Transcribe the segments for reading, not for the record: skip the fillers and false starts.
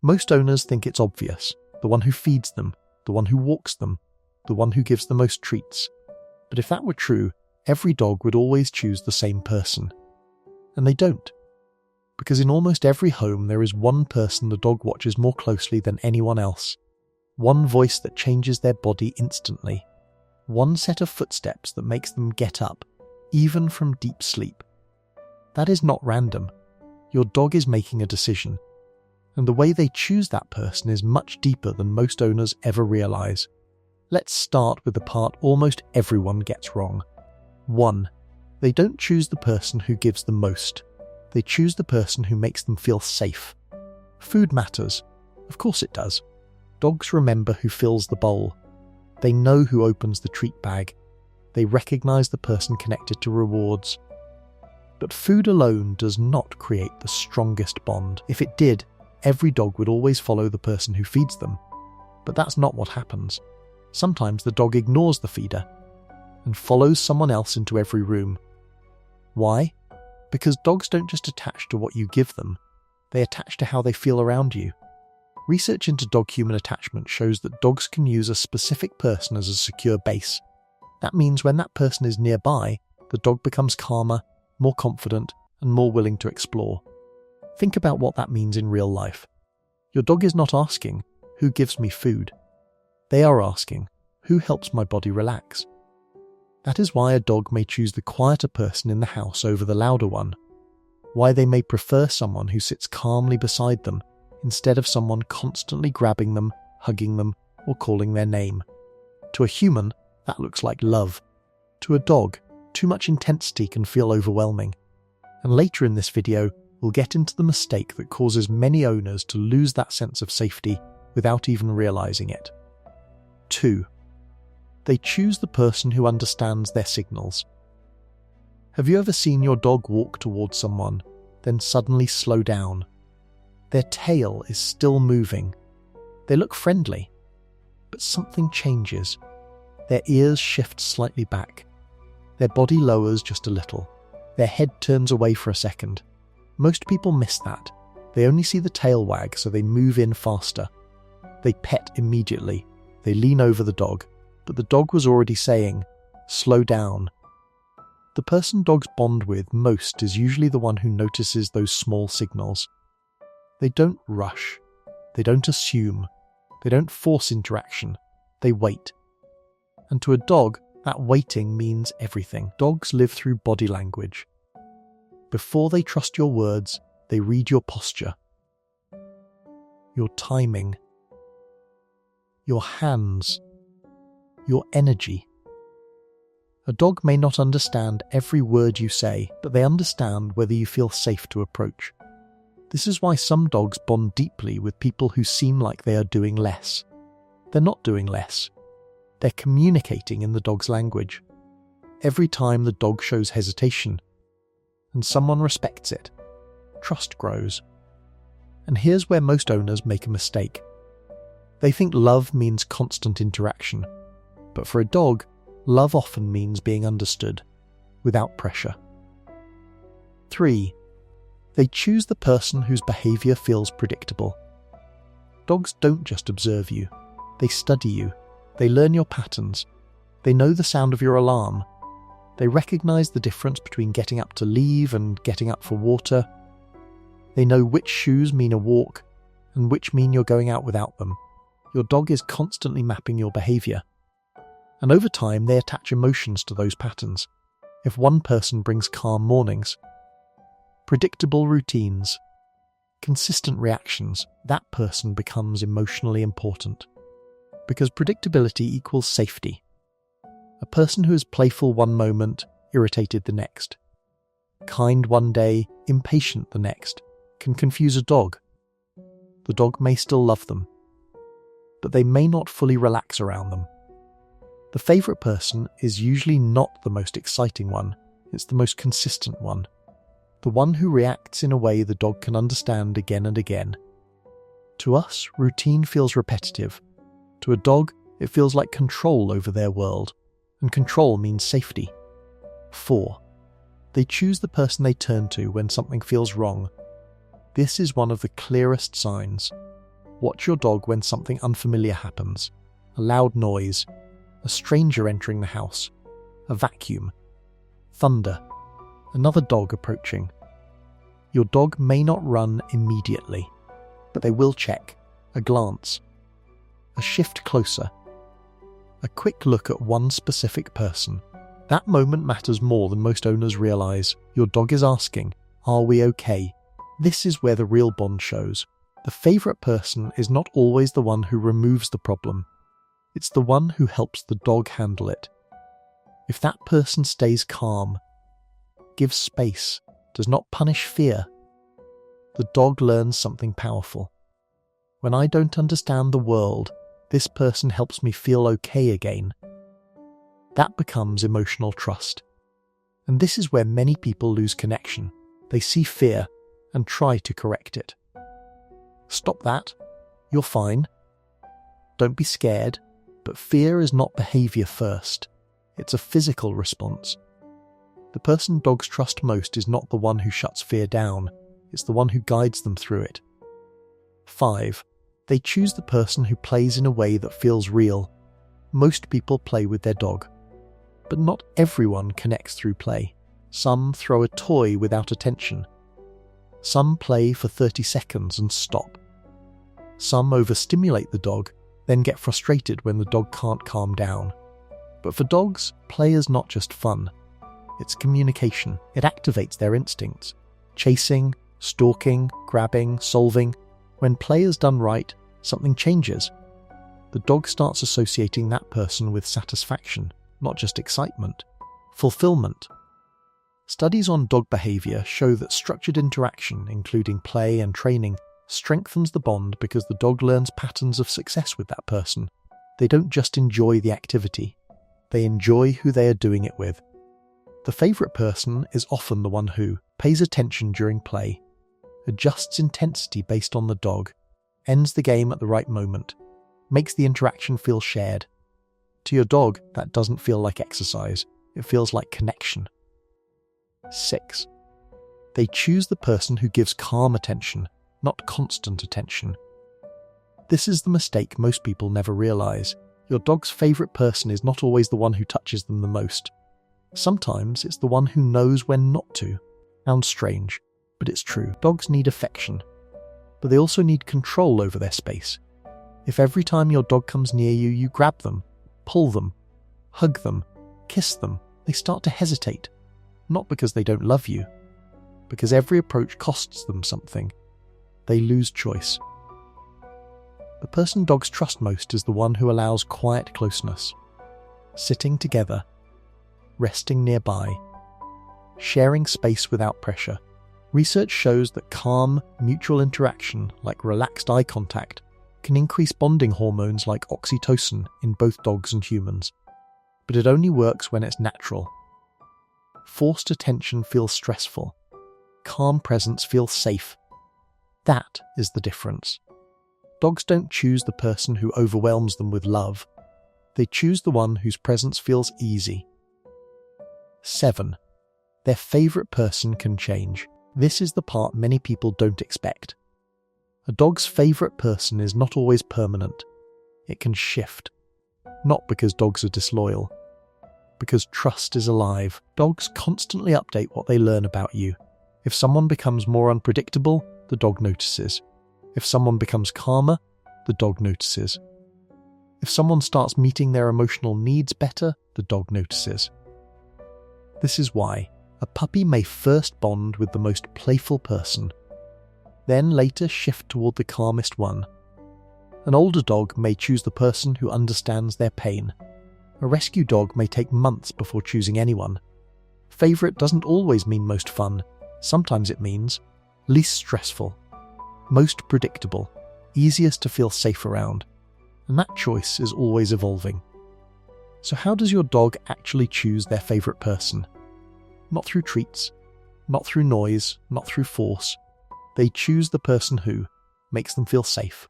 Most owners think it's obvious, the one who feeds them, the one who walks them, the one who gives the most treats. But if that were true, every dog would always choose the same person. And they don't. Because in almost every home there is one person the dog watches more closely than anyone else. One voice that changes their body instantly. One set of footsteps that makes them get up, even from deep sleep. That is not random. Your dog is making a decision. And the way they choose that person is much deeper than most owners ever realize. Let's start with the part almost everyone gets wrong. 1. They don't choose the person who gives the most. They choose the person who makes them feel safe. Food matters. Of course it does. Dogs remember who fills the bowl. They know who opens the treat bag. They recognize the person connected to rewards. But food alone does not create the strongest bond. If it did, every dog would always follow the person who feeds them. But that's not what happens. Sometimes the dog ignores the feeder and follows someone else into every room. Why? Because dogs don't just attach to what you give them, they attach to how they feel around you. Research into dog-human attachment shows that dogs can use a specific person as a secure base. That means when that person is nearby, the dog becomes calmer, more confident, and more willing to explore. Think about what that means in real life. Your dog is not asking, "Who gives me food?" They are asking, "Who helps my body relax?" That is why a dog may choose the quieter person in the house over the louder one. Why they may prefer someone who sits calmly beside them instead of someone constantly grabbing them, hugging them, or calling their name. To a human, that looks like love. To a dog, too much intensity can feel overwhelming. And later in this video, we'll get into the mistake that causes many owners to lose that sense of safety without even realizing it. 2. They choose the person who understands their signals. Have you ever seen your dog walk towards someone, then suddenly slow down? Their tail is still moving. They look friendly, but something changes. Their ears shift slightly back. Their body lowers just a little. Their head turns away for a second. Most people miss that. They only see the tail wag, so they move in faster. They pet immediately. They lean over the dog, but the dog was already saying, "Slow down." The person dogs bond with most is usually the one who notices those small signals. They don't rush. They don't assume. They don't force interaction. They wait. And to a dog, that waiting means everything. Dogs live through body language. Before they trust your words, they read your posture, your timing, your hands, your energy. A dog may not understand every word you say, but they understand whether you feel safe to approach. This is why some dogs bond deeply with people who seem like they are doing less. They're not doing less. They're communicating in the dog's language. Every time the dog shows hesitation, and someone respects it, trust grows. And here's where most owners make a mistake. They think love means constant interaction, but for a dog, love often means being understood, without pressure. 3. They choose the person whose behaviour feels predictable. Dogs don't just observe you. They study you. They learn your patterns. They know the sound of your alarm. They recognise the difference between getting up to leave and getting up for water. They know which shoes mean a walk and which mean you're going out without them. Your dog is constantly mapping your behaviour. And over time, they attach emotions to those patterns. If one person brings calm mornings, predictable routines, consistent reactions, that person becomes emotionally important. Because predictability equals safety. A person who is playful one moment, irritated the next, kind one day, impatient the next, can confuse a dog. The dog may still love them, but they may not fully relax around them. The favourite person is usually not the most exciting one, it's the most consistent one. The one who reacts in a way the dog can understand again and again. To us, routine feels repetitive. To a dog, it feels like control over their world, and control means safety. 4. They choose the person they turn to when something feels wrong. This is one of the clearest signs. Watch your dog when something unfamiliar happens. A loud noise, a stranger entering the house, a vacuum, thunder, another dog approaching. Your dog may not run immediately, but they will check, a glance, a shift closer, a quick look at one specific person. That moment matters more than most owners realize. Your dog is asking, "Are we okay?" This is where the real bond shows. The favorite person is not always the one who removes the problem. It's the one who helps the dog handle it. If that person stays calm, gives space, does not punish fear, the dog learns something powerful. When I don't understand the world, this person helps me feel okay again. That becomes emotional trust. And this is where many people lose connection. They see fear and try to correct it. Stop that. You're fine. Don't be scared, but fear is not behavior first. It's a physical response. The person dogs trust most is not the one who shuts fear down. It's the one who guides them through it. 5. They choose the person who plays in a way that feels real. Most people play with their dog. But not everyone connects through play. Some throw a toy without attention. Some play for 30 seconds and stop. Some overstimulate the dog, then get frustrated when the dog can't calm down. But for dogs, play is not just fun. It's communication. It activates their instincts. Chasing, stalking, grabbing, solving. When play is done right, something changes. The dog starts associating that person with satisfaction, not just excitement. Fulfillment. Studies on dog behavior show that structured interaction, including play and training, strengthens the bond because the dog learns patterns of success with that person. They don't just enjoy the activity, they enjoy who they are doing it with. The favourite person is often the one who pays attention during play, adjusts intensity based on the dog, ends the game at the right moment, makes the interaction feel shared. To your dog, that doesn't feel like exercise, it feels like connection. 6. They choose the person who gives calm attention, not constant attention. This is the mistake most people never realise. Your dog's favourite person is not always the one who touches them the most. Sometimes it's the one who knows when not to. Sounds strange, but it's true. Dogs need affection, but they also need control over their space. If every time your dog comes near you, you grab them, pull them, hug them, kiss them, they start to hesitate. Not because they don't love you, because every approach costs them something. They lose choice. The person dogs trust most is the one who allows quiet closeness. Sitting together, resting nearby, sharing space without pressure. Research shows that calm, mutual interaction, like relaxed eye contact, can increase bonding hormones like oxytocin in both dogs and humans. But it only works when it's natural. Forced attention feels stressful. Calm presence feels safe. That is the difference. Dogs don't choose the person who overwhelms them with love. They choose the one whose presence feels easy. 7. Their favourite person can change. This is the part many people don't expect. A dog's favourite person is not always permanent. It can shift. Not because dogs are disloyal, because trust is alive. Dogs constantly update what they learn about you. If someone becomes more unpredictable, the dog notices. If someone becomes calmer, the dog notices. If someone starts meeting their emotional needs better, the dog notices. This is why a puppy may first bond with the most playful person, then later shift toward the calmest one. An older dog may choose the person who understands their pain. A rescue dog may take months before choosing anyone. Favourite doesn't always mean most fun. Sometimes it means least stressful, most predictable, easiest to feel safe around. And that choice is always evolving. So how does your dog actually choose their favourite person? Not through treats, not through noise, not through force. They choose the person who makes them feel safe,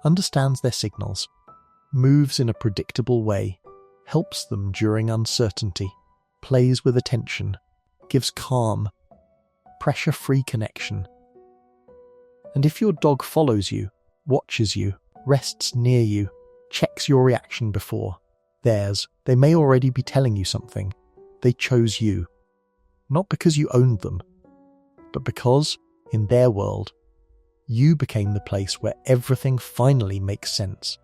understands their signals, moves in a predictable way, helps them during uncertainty, plays with attention, gives calm, pressure-free connection. And if your dog follows you, watches you, rests near you, checks your reaction before theirs. They may already be telling you something. They chose you. Not because you owned them, but because, in their world, you became the place where everything finally makes sense.